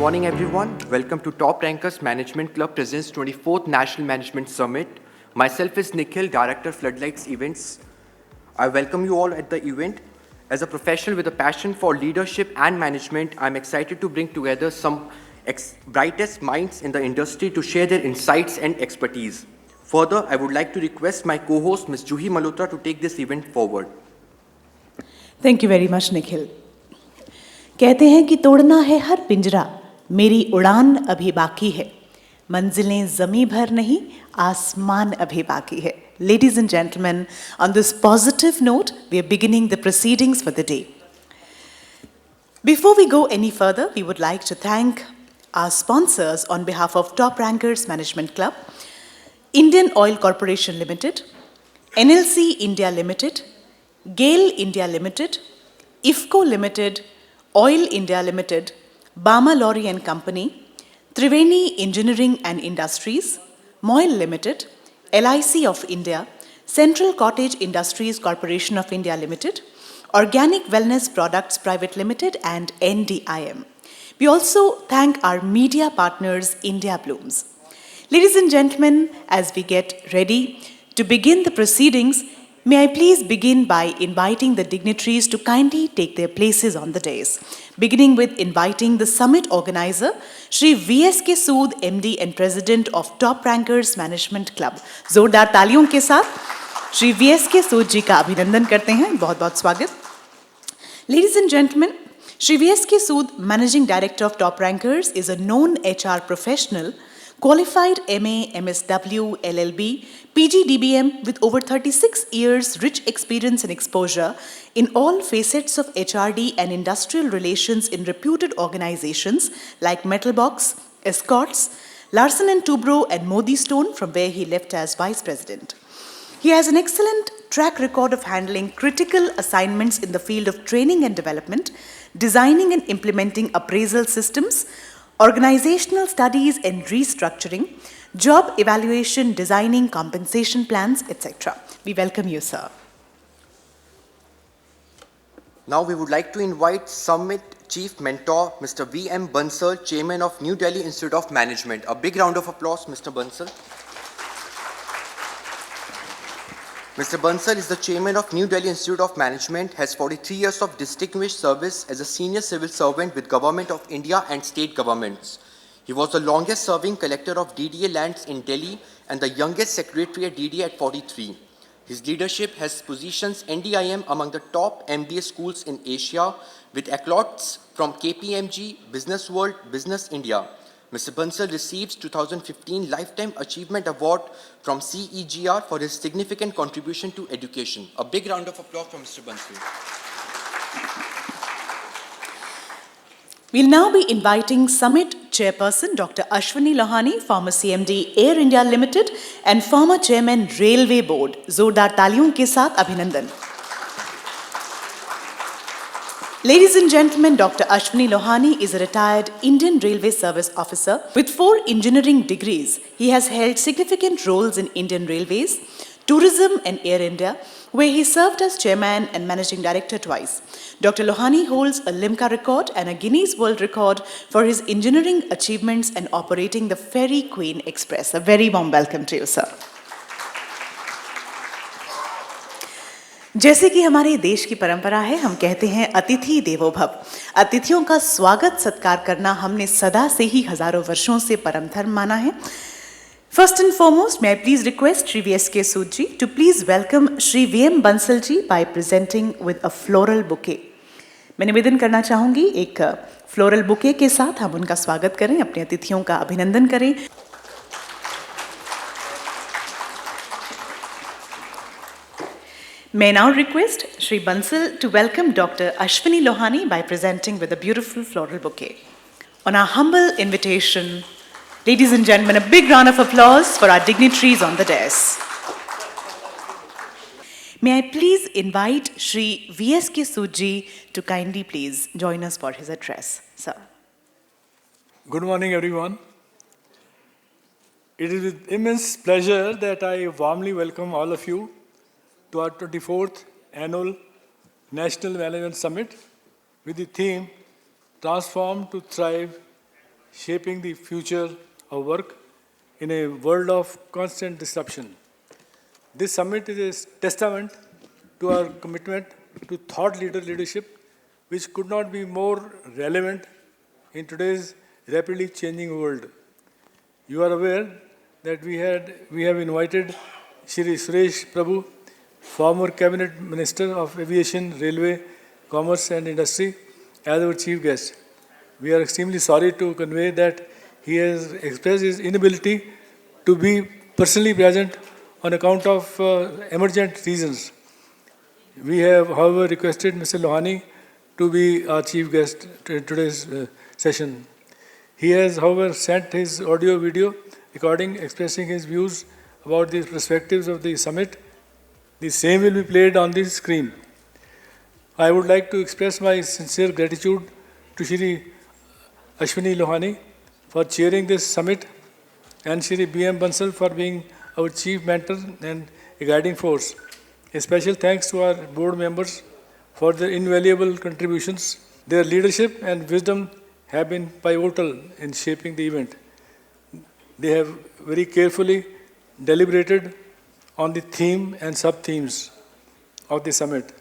morning, everyone. Welcome to Top Rankers Management Club presents 24th National Management Summit. Myself is Nikhil, Director Floodlights Events. I welcome you all at the event. As a professional with a passion for leadership and management, I'm excited to bring together some brightest minds in the industry to share their insights and expertise. Further, I would like to request my co-host, Ms. Juhi Malhotra, to take this event forward. Thank you very much, Nikhil. कहते हैं कि तोड़ना है हर पिंजरा, मेरी उड़ान अभी बाकी है, मंजिलें ज़मीं भर नहीं, आसमान अभी बाकी है. Ladies and gentlemen, on this positive note, we are beginning the proceedings for the day. Before we go any further, we would like to thank our sponsors on behalf of Top Rankers Management Club, Indian Oil Corporation Limited, NLC India Limited, GAIL India Limited, IFCO Limited, Oil India Limited, Bama Lorry and Company, Triveni Engineering and Industries, Moil Limited, LIC of India, Central Cottage Industries Corporation of India Limited, Organic Wellness Products Private Limited, and NDIM. We also thank our media partners, India Blooms. Ladies and gentlemen, as we get ready to begin the proceedings, may I please begin by inviting the dignitaries to kindly take their places on the dais, beginning with inviting the summit organizer, Shri V.S.K. Sood, MD and President of Top Rankers Management Club. जोरदार तालियों के साथ Shri V.S.K. Sood जी का अभिनंदन करते हैं. बहुत-बहुत स्वागत. Ladies and gentlemen, Shri V.S.K. Sood, Managing Director of Top Rankers, is a known HR professional, qualified MA, MSW, LLB, PG DBM with over 36 years rich experience and exposure in all facets of HRD and industrial relations in reputed organizations like Metalbox, Escorts, Larsen & Toubro and Modi Stone, from where he left as Vice President. He has an excellent track record of handling critical assignments in the field of training and development, designing and implementing appraisal systems, organizational studies and restructuring, job evaluation, designing compensation plans, etc. We welcome you, sir. Now we would like to invite Summit Chief Mentor, Mr. V.M. Bansal, Chairman of New Delhi Institute of Management. A big round of applause, Mr. Bansal. Mr. Bansal is the Chairman of New Delhi Institute of Management, has 43 years of distinguished service as a senior civil servant with Government of India and state governments. He was the longest serving collector of DDA lands in Delhi and the youngest secretary at DDA at 43. His leadership has positions NDIM among the top MBA schools in Asia with accolades from KPMG, Business World, Business India. Mr. Bansal receives 2015 Lifetime Achievement Award from CEGR for his significant contribution to education. A big round of applause for Mr. Bansal. We'll now be inviting Summit Chairperson Dr. Ashwani Lohani, former CMD Air India Limited and former Chairman Railway Board. जोरदार तालियों के साथ अभिनंदन. Ladies and gentlemen, Dr. Ashwani Lohani is a retired Indian Railway Service Officer with 4 engineering degrees. He has held significant roles in Indian Railways, Tourism and Air India, where he served as Chairman and Managing Director twice. Dr. Lohani holds a Limca record and a Guinness World Record for his engineering achievements and operating the Ferry Queen Express. A very warm welcome to you, sir. जैसे कि हमारे देश की परंपरा है, हम कहते हैं अतिथि देवो भव. अतिथियों का स्वागत सत्कार करना हमने सदा से ही हजारों वर्षों से परम धर्म माना है. First and foremost, may I please request Shri V.S.K. Sood ji to please welcome Shri V.M. Bansal ji by presenting with a floral bouquet. मैं निवेदन करना चाहूंगी एक फ्लोरल बुके के साथ हम उनका स्वागत करें, अपने अतिथियों का अभिनंदन करें. May I now request Shri Bansal to welcome Dr. Ashwani Lohani by presenting with a beautiful floral bouquet. On our humble invitation, ladies and gentlemen, a big round of applause for our dignitaries on the dais. May I please invite Shri V.S.K. Sood ji to kindly please join us for his address, sir. Good morning, everyone. It is with immense pleasure that I warmly welcome all of you to our 24th Annual National Management Summit with the theme Transform to Thrive shaping the future of work in a world of constant disruption. This summit is a testament to our commitment to thought leadership, which could not be more relevant in today's rapidly changing world. You are aware that we have invited Shri Suresh Prabhu, former Cabinet Minister of Aviation, Railway, Commerce and Industry, as our chief guest. We are extremely sorry to convey that he has expressed his inability to be personally present on account of emergent reasons. We have, however, requested Mr. Lohani to be our chief guest in today's session. He has, however, sent his audio-video recording expressing his views about the perspectives of the summit. The same will be played on the screen. I would like to express my sincere gratitude to Shri Ashwani Lohani for chairing this summit and Shri B.M. Bansal for being our chief mentor and a guiding force. A special thanks to our board members for their invaluable contributions. Their leadership and wisdom have been pivotal in shaping the event. They have very carefully deliberated on the theme and sub-themes of the summit.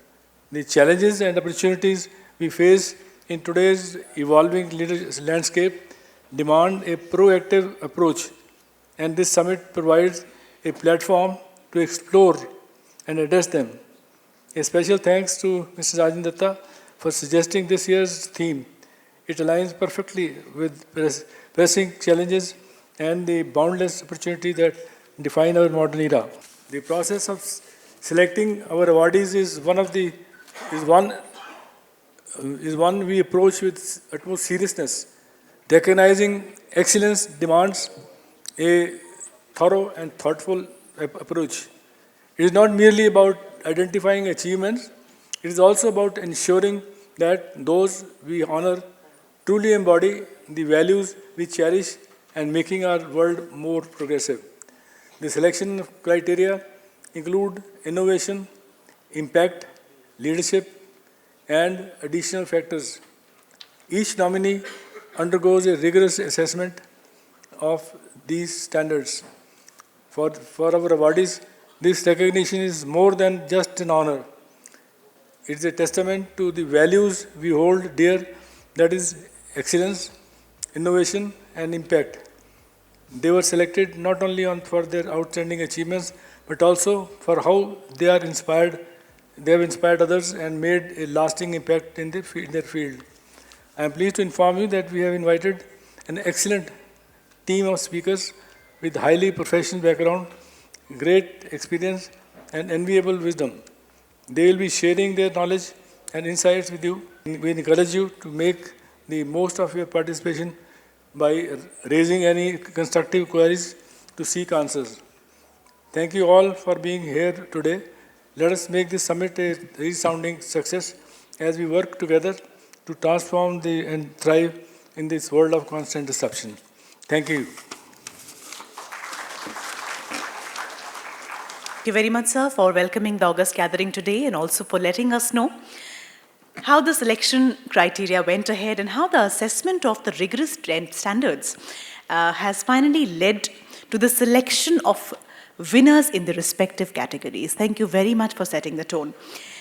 The challenges and opportunities we face in today's evolving landscape demand a proactive approach, and this summit provides a platform to explore and address them. A special thanks to Mr. Rajan Datta for suggesting this year's theme. It aligns perfectly with pressing challenges and the boundless opportunity that define our modern era. The process of selecting our awardees is one we approach with utmost seriousness. Recognizing excellence demands a thorough and thoughtful approach. It is not merely about identifying achievements, it is also about ensuring that those we honor truly embody the values we cherish and making our world more progressive. The selection criteria include innovation, impact, leadership, and additional factors. Each nominee undergoes a rigorous assessment of these standards. For our awardees, this recognition is more than just an honor. It is a testament to the values we hold dear, that is excellence, innovation, and impact. They were selected not only for their outstanding achievements, but also for how they have inspired others and made a lasting impact in their field. I am pleased to inform you that we have invited an excellent team of speakers with highly professional background, great experience, and enviable wisdom. They will be sharing their knowledge and insights with you. We encourage you to make the most of your participation by raising any constructive queries to seek answers. Thank you all for being here today. Let us make this summit a resounding success as we work together to transform and thrive in this world of constant disruption. Thank you. Thank you very much, sir, for welcoming the August gathering today and also for letting us know how the selection criteria went ahead and how the assessment of the rigorous standards has finally led to the selection of winners in the respective categories. Thank you very much for setting the tone.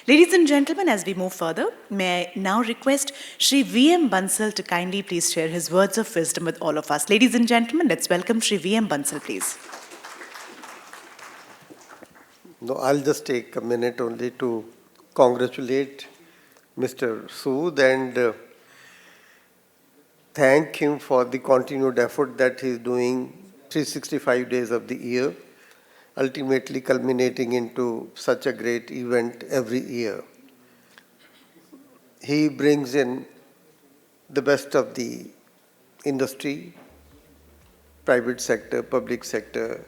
Ladies and gentlemen, as we move further, may I now request Shri V.M. Bansal to kindly please share his words of wisdom with all of us. Ladies and gentlemen, let's welcome Shri V.M. Bansal, please. No, I'll just take a minute only to congratulate Mr. Sood and thank him for the continued effort that he's doing 365 days of the year, ultimately culminating into such a great event every year. He brings in the best of the industry, private sector, public sector,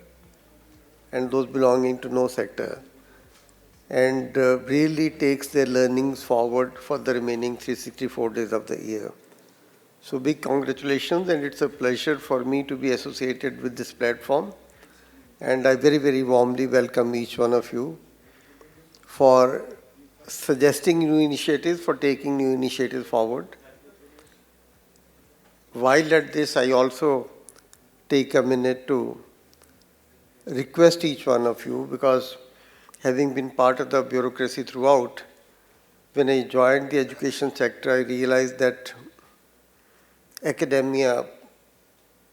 and those belonging to no sector, and really takes their learnings forward for the remaining 364 days of the year. So big congratulations, and it's a pleasure for me to be associated with this platform. And I very, very warmly welcome each one of you for suggesting new initiatives, for taking new initiatives forward. while at this, I also take a minute to request each one of you, because having been part of the bureaucracy throughout, when I joined the education sector, I realized that academia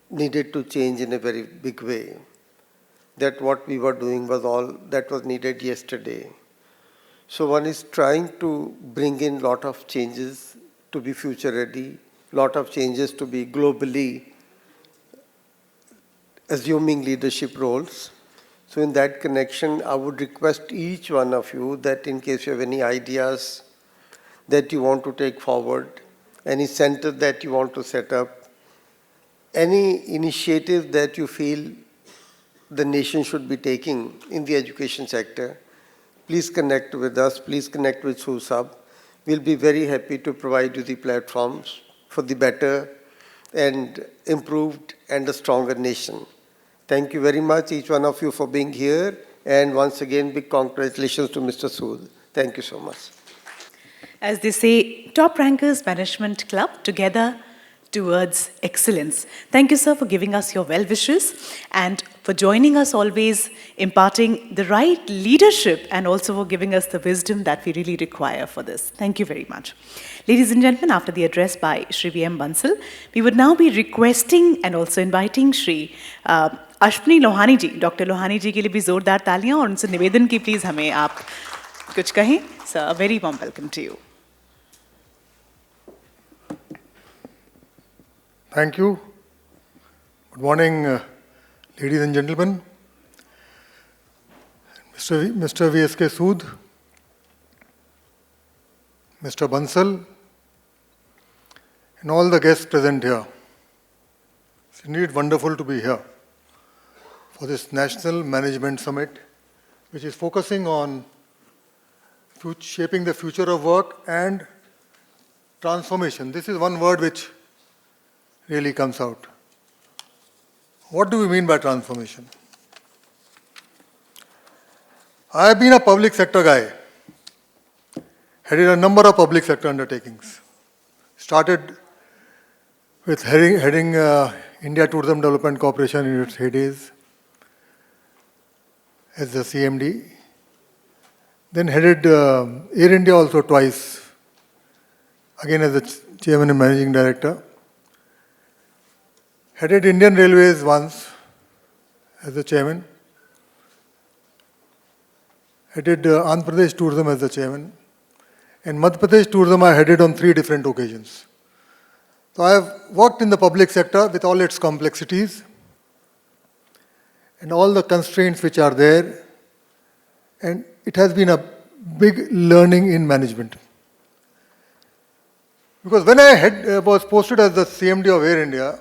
needed to change in a very big way. That what we were doing was all that was needed yesterday. So one is trying to bring in lot of changes to be future ready, lot of changes to be globally assuming leadership roles. So in that connection, I would request each one of you that in case you have any ideas that you want to take forward, any center that you want to set up, any initiative that you feel the nation should be taking in the education sector, please connect with us, please connect with SUSAB. We'll be very happy to provide you the platforms for the better and improved and a stronger nation. Thank you very much, each one of you, for being here. And once again, big congratulations to Mr. Sood. Thank you so much. As they say, Top Rankers Management Club, together towards excellence. Thank you, sir, for giving us your well wishes and for joining us always, imparting the right leadership and also for giving us the wisdom that we really require for this. Thank you very much. Ladies and gentlemen, after the address by Shri V.M. Bansal, we would now be requesting and also inviting Shri Ashwani Lohani ji, Dr. Lohani ji के लिए भी जोरदार तालियां और उनसे निवेदन की please हमें आप कुछ कहें. Sir, a very warm welcome to you. Thank you. Good morning, ladies and gentlemen. Mr. V.S.K. Sood, Mr. Bansal, and all the guests present here. It's indeed wonderful to be here for this National Management Summit, which is focusing on shaping the future of work and transformation. This is one word which really comes out. What do we mean by transformation? I have been a public sector guy, headed a number of public sector undertakings. Started with heading India Tourism Development Corporation in its heydays as the CMD. Then headed Air India also twice, again as the chairman and managing director. Headed Indian Railways once as the chairman. Headed Andhra Pradesh Tourism as the chairman. And Madhya Pradesh Tourism I headed on 3 different occasions. So I have worked in the public sector with all its complexities and all the constraints which are there. And it has been a big learning in management. Because when I was posted as the CMD of Air India,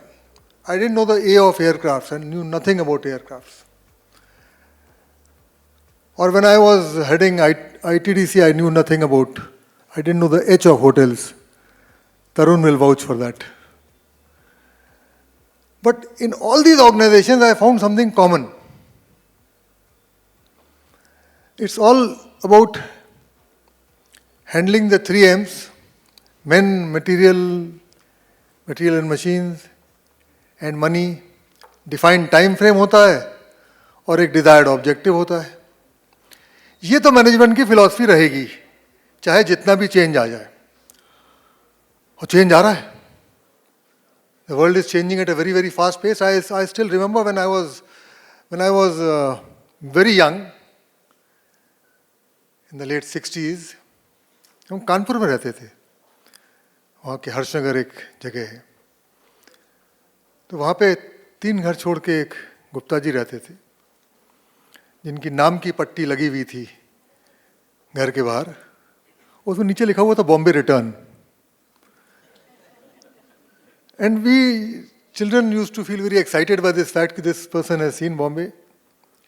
I didn't know the A of aircrafts and knew nothing about aircrafts. Or when I was heading ITDC, I knew nothing about, I didn't know the H of hotels. Tarun will vouch for that. But in all these organizations, I found something common. It's all about handling the 3 M's, men, material and machines, and money. Defined time frame होता है और एक desired objective होता है. ये तो management की philosophy रहेगी, चाहे जितना भी चेंज आ जाए. और चेंज आ रहा है. The world is changing at a very, very fast pace. I still remember when I was very young, in the late 60s, हम कानपुर में रहते थे. वहाँ के हर्षनगर एक जगह है. तो वहाँ पे 3 घर छोड़ के एक गुप्ता जी रहते थे, जिनकी नाम की पट्टी लगी हुई थी घर के बाहर. उसमें नीचे लिखा हुआ था Bombay return. And we children used to feel very excited by this fact that this person has seen Bombay.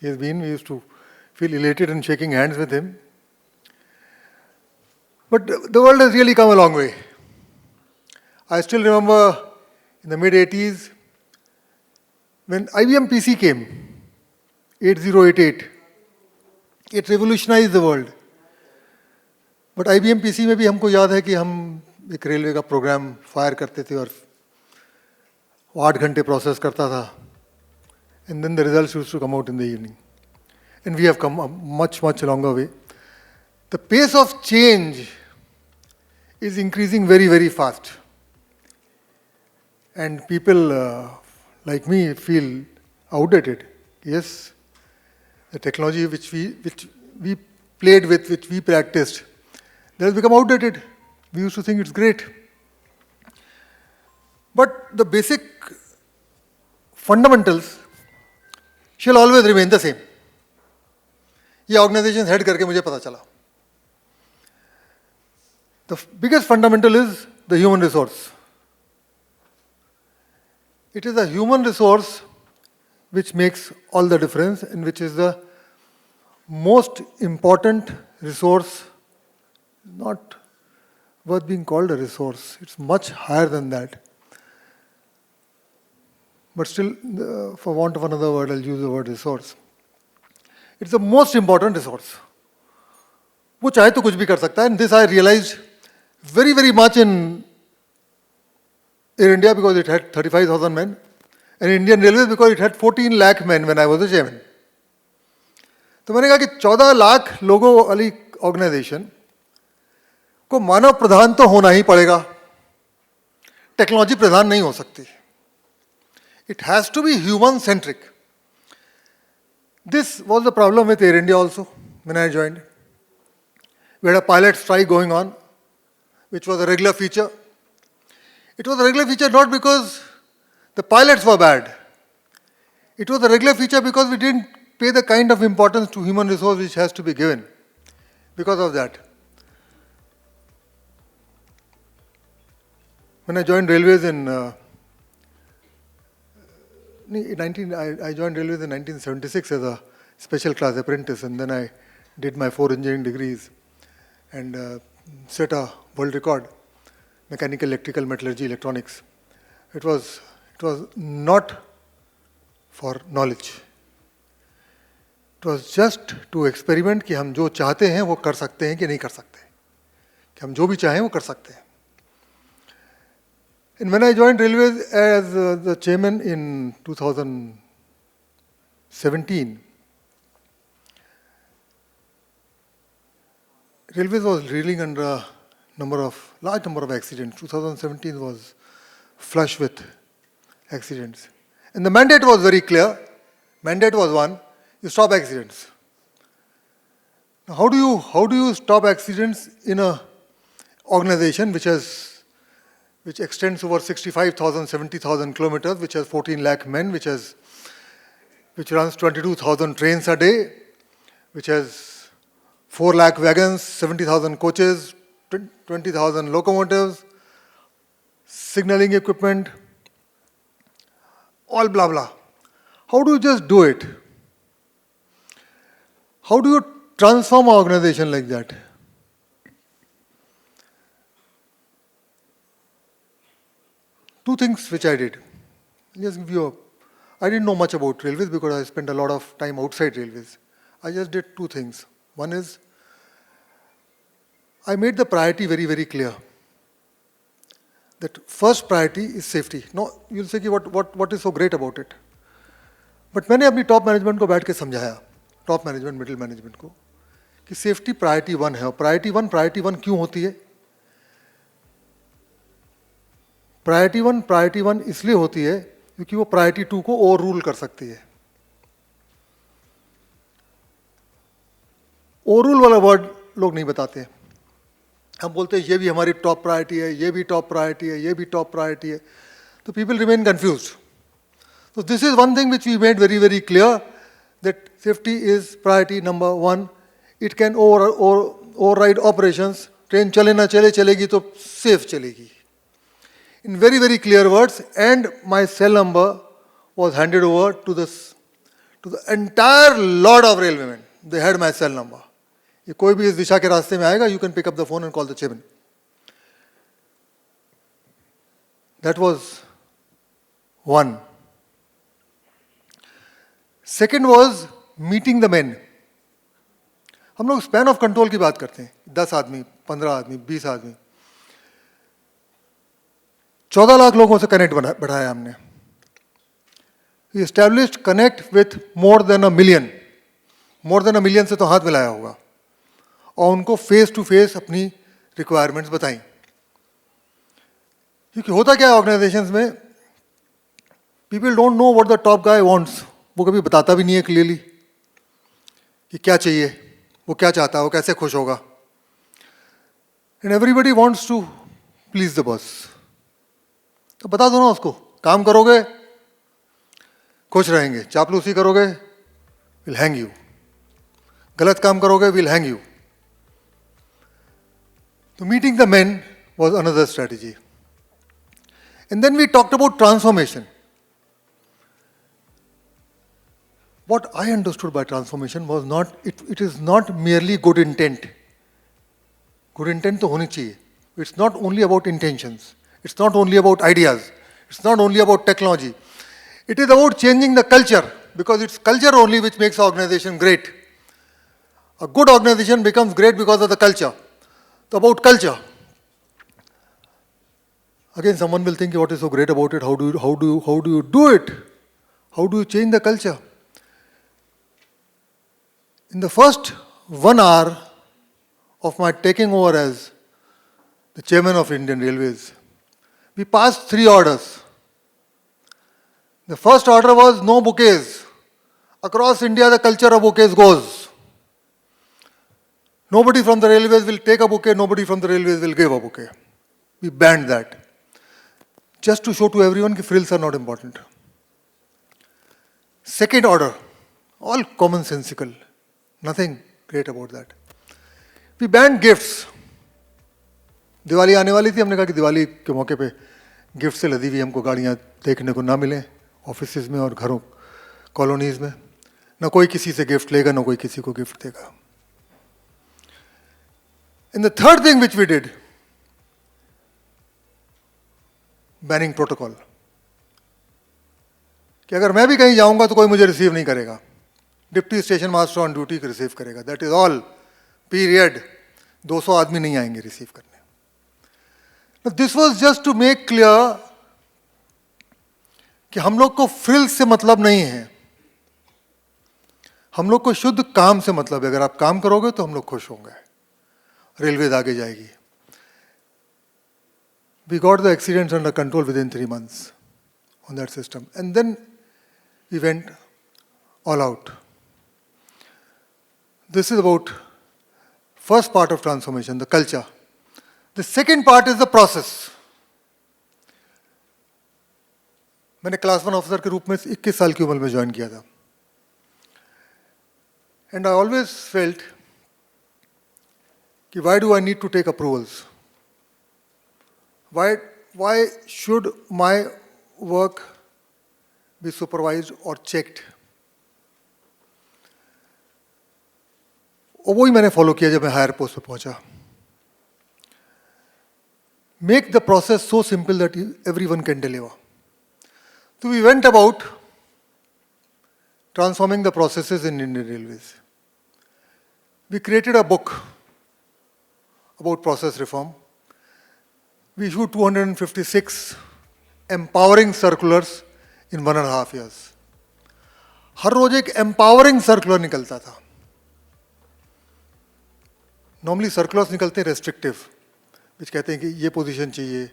He has been, we used to feel elated and shaking hands with him. But the world has really come a long way. I still remember in the mid-80s, when IBM PC came, 8088, it revolutionized the world. But IBM PC में भी हमको याद है कि हम एक railway का programme fire करते थे और वो 8 घंटे प्रोसेस करता था, and then the results used to come out in the evening. And we have come a much, much longer way. The pace of change is increasing very, very fast. And people like me feel outdated. Yes, the technology which we played with, which we practiced, that has become outdated. We used to think it's great. But the basic fundamentals shall always remain the same. ये organization head करके मुझे पता चला. The biggest fundamental is the human resource. It is the human resource which makes all the difference and which is the most important resource, not worth being called a resource. It's much higher than that. But still, for want of another word, I'll use the word resource. It's the most important resource. वो चाहे तो कुछ भी कर सकता है, and this I realized very, very much in Air India because it had 35,000 men, and Indian Railways because it had 14 lakh men when I was the chairman. तो मैंने कहा कि 14 लाख लोगों वाली ऑर्गेनाइजेशन को मानव प्रधान तो होना ही पड़ेगा, टेक्नोलॉजी प्रधान नहीं हो सकती. It has to be human-centric. This was the problem with Air India also when I joined. We had a pilot strike going on, which was a regular feature. It was a regular feature not because the pilots were bad. It was a regular feature because we didn't pay the kind of importance to human resource which has to be given. Because of that. When I joined Railways I joined Railways in 1976 as a special class apprentice, and then I did my 4 engineering degrees and set a world record, mechanical, electrical, metallurgy, electronics. It was not for knowledge. It was just to experiment कि हम जो चाहते हैं वो कर सकते हैं कि नहीं कर सकते, कि हम जो भी चाहें वो कर सकते हैं. And when I joined Railways as the chairman in 2017, Railways was reeling under a large number of accidents. 2017 was flush with accidents. And the mandate was very clear. Mandate was one, you stop accidents. Now, how do you stop accidents in an organization which extends over 65,000, 70,000 kilometers, which has 14 lakh men, which runs 22,000 trains a day, which has 4 lakh wagons, 70,000 coaches, 20,000 locomotives, signaling equipment, all blah blah. How do you just do it? How do you transform an organization like that? Two things which I did. Just give you I didn't know much about railways because I spent a lot of time outside railways. I just did 2 things. One is, I made the priority very, very clear. That first priority is safety. No, you'll say what is so great about it? But मैंने अपनी top management को बैठ के समझाया, top management, middle management को, कि safety priority 1 है. Priority 1 क्यों होती है? Priority 1 इसलिए होती है क्योंकि वो Priority 2 को ओवर रूल कर सकती है. ओवर रूल वाला वर्ड लोग नहीं बताते हैं. हम बोलते हैं ये भी हमारी टॉप प्रायोरिटी है, ये भी टॉप प्रायोरिटी है, ये भी टॉप प्रायोरिटी है. तो people remain confused. So this is one thing which we made very, very clear, that safety is priority number 1. It can override operations. Train चले ना चले, चलेगी तो safe चलेगी. In very, very clear words, and my cell number was handed over to the entire lot of railwaymen. They had my cell number. ये कोई भी इस दिशा के रास्ते में आएगा, you can pick up the phone and call the chairman. That was one. Second was meeting the men. हम लोग स्पैन ऑफ कंट्रोल की बात करते हैं, 10 आदमी, 15 आदमी, 20 आदमी. 14 लाख लोगों से कनेक्ट बढ़ाया हमने. We established connect with more than a million. More than a million से तो हाथ मिलाया होगा और उनको फेस टू फेस अपनी रिक्वायरमेंट्स बताई. क्योंकि होता क्या है ऑर्गेनाइजेशंस में, people don't know what the top guy wants. वो कभी बताता भी नहीं है क्लियरली कि क्या चाहिए, वो क्या चाहता है, वो कैसे खुश होगा. And everybody wants to please the boss. तो बता दो ना उसको, काम करोगे खुश रहेंगे, चापलूसी करोगे विल हैंग यू, गलत काम करोगे विल हैंग यू. तो meeting the main was another strategy. And then we talked about transformation. What I understood by transformation was not, it is not merely good intent. Good intent to honi chahiye. It's not only about intentions. It's not only about ideas. It's not only about technology. It is about changing the culture, because it's culture only which makes an organization great. A good organization becomes great because of the culture. So about culture. Again, someone will think, what is so great about it? How do you do it? How do you change the culture? In the first 1 hour of my taking over as the chairman of Indian Railways, we passed 3 orders. The first order was no bouquets. Across India, the culture of bouquets goes. Nobody from the railways will take a bouquet, nobody from the railways will give a bouquet. We banned that. Just to show to everyone that frills are not important. Second order, all commonsensical, nothing great about that. We banned gifts. Diwali आने वाली थी, हमने कहा कि दिवाली के मौके पे gift से लदी हुई हमको गाड़ियाँ देखने को ना मिलें ऑफिसेज में और घरों कॉलोनीज में. ना कोई किसी से गिफ्ट लेगा, ना कोई किसी को गिफ्ट देगा. And the third thing which we did, banning protocol, कि अगर मैं भी कहीं जाऊंगा तो कोई मुझे रिसीव नहीं करेगा. Deputy station master on duty receive करेगा. That is all, period. 200 आदमी नहीं आएंगे रिसीव करने. This was just to make clear कि हम लोग को फ्रिल से मतलब नहीं है, हम लोग को शुद्ध काम से मतलब है. अगर आप काम करोगे तो हम लोग खुश होंगे, रेलवे आगे जाएगी. We got the accidents under control within 3 months on that system. And then we went all out. This is about first part of transformation, the culture. The second part is the process. मैंने class 1 officer के रूप में 21 साल की उम्र में join किया था. And I always felt कि why do I need to take approvals? Why should my work be supervised or checked? और वही मैंने फॉलो किया जब मैं हायर पोस्ट पे पहुंचा. Make the process so simple that everyone can deliver. So we went about transforming the processes in Indian Railways. We created a book about process reform. We issued 256 empowering circulars in 1.5 years. हर रोज एक empowering circular निकलता था. Normally circulars निकलते हैं restrictive, which कहते हैं कि ये position चाहिए,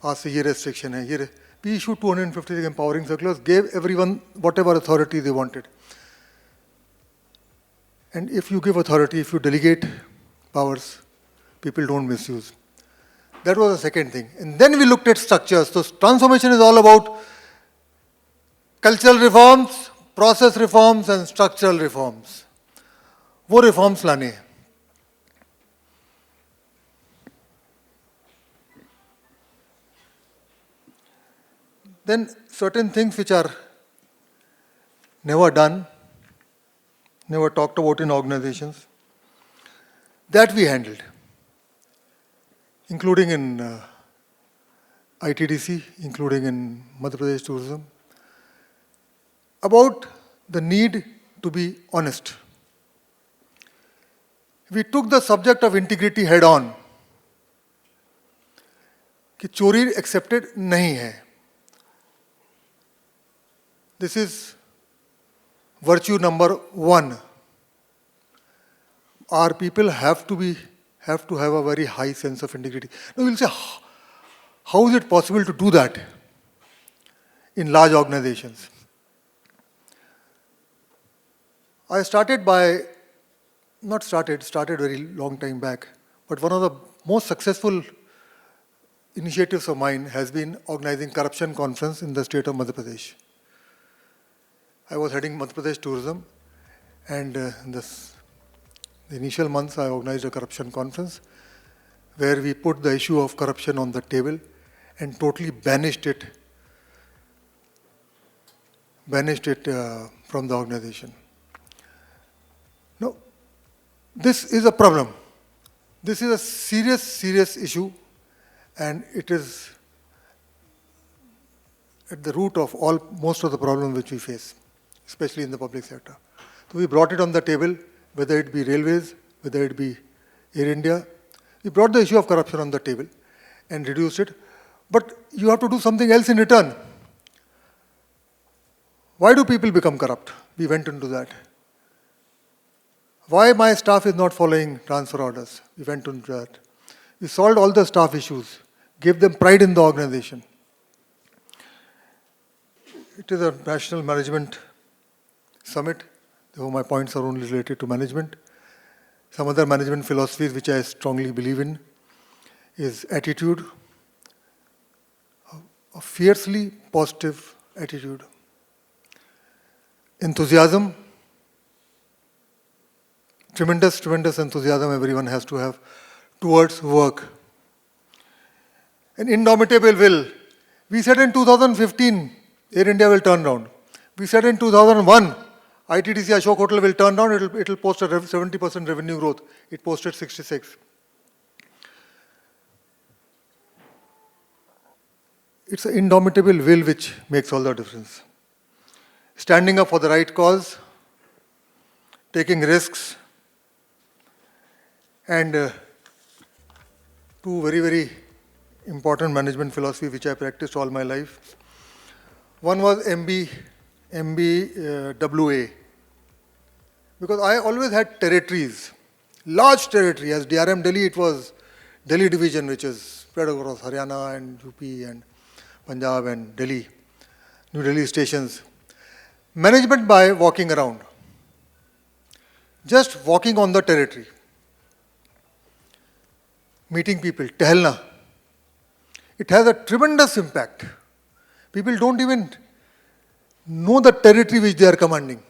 आज से ये restriction है, ये. We issued 256 empowering circulars, gave everyone whatever authority they wanted. And if you give authority, if you delegate powers, people don't misuse. That was the second thing. And then we looked at structures. So transformation is all about cultural reforms, process reforms and structural reforms. वो reforms लाने हैं. Then certain things which are never done, never talked about in organizations, that we handled, including in ITDC, including in Madhya Pradesh tourism, about the need to be honest. We took the subject of integrity head on, कि चोरी accepted नहीं है. This is virtue number one. Our people have to have a very high sense of integrity. Now you'll say, how is it possible to do that in large organizations? I started very long time back, but one of the most successful initiatives of mine has been organizing corruption conference in the state of Madhya Pradesh. I was heading Madhya Pradesh tourism, and in the initial months I organized a corruption conference where we put the issue of corruption on the table and totally banished it from the organization. Now, this is a problem. This is a serious issue, and it is at the root of most of the problems which we face, especially in the public sector. So we brought it on the table, whether it be railways, whether it be Air India. We brought the issue of corruption on the table and reduced it. But you have to do something else in return. Why do people become corrupt? We went into that. Why my staff is not following transfer orders? We went into that. We solved all the staff issues, gave them pride in the organization. It is a national management summit, though my points are only related to management. Some other management philosophies which I strongly believe in is attitude, a fiercely positive attitude. Enthusiasm, tremendous enthusiasm everyone has to have towards work. An indomitable will. We said in 2015, Air India will turn around. We said in 2001, ITDC Ashok Hotel will turn down, it will post a 70% revenue growth. It posted 66. It's an indomitable will which makes all the difference. Standing up for the right cause, taking risks, and two very important management philosophy which I practiced all my life. One was MBWA, because I always had territories, large territory. As DRM Delhi, it was Delhi division, which is spread across Haryana and UP and Punjab and Delhi, New Delhi stations. Management by walking around, just walking on the territory, meeting people, tehelna. It has a tremendous impact. People don't even know the territory which they are commanding.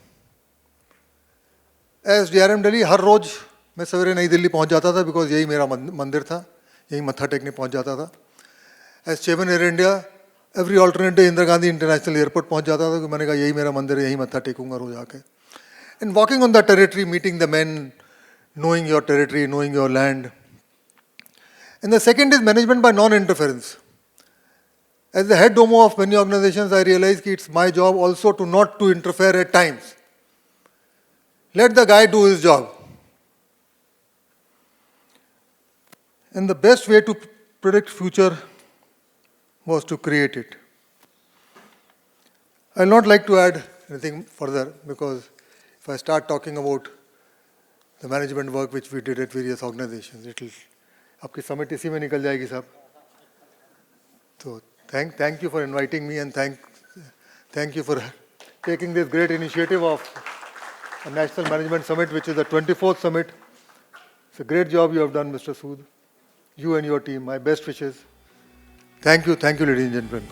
As DRM Delhi, हर रोज मैं सवेरे नई दिल्ली पहुंच जाता था because यही मेरा मंदिर था, यही मत्था टेकने पहुंच जाता था. As chairman Air India, every alternate day Indira Gandhi International Airport पहुंच जाता था कि मैंने कहा यही मेरा मंदिर है, यही मत्था टेकूंगा रोज आके. And walking on the territory, meeting the men, knowing your territory, knowing your land. And the second is management by non-interference. As the head domo of many organizations, I realized that it's my job also to not to interfere at times. Let the guy do his job. And the best way to predict future was to create it. I will not like to add anything further, because if I start talking about the management work which we did at various organizations, it will, आपकी summit इसी में निकल जाएगी साहब. So thank you for inviting me, and thank you for taking this great initiative of a National Management Summit, which is the 24th summit. It's a great job you have done, Mr. Sood. You and your team, my best wishes. Thank you, ladies and gentlemen.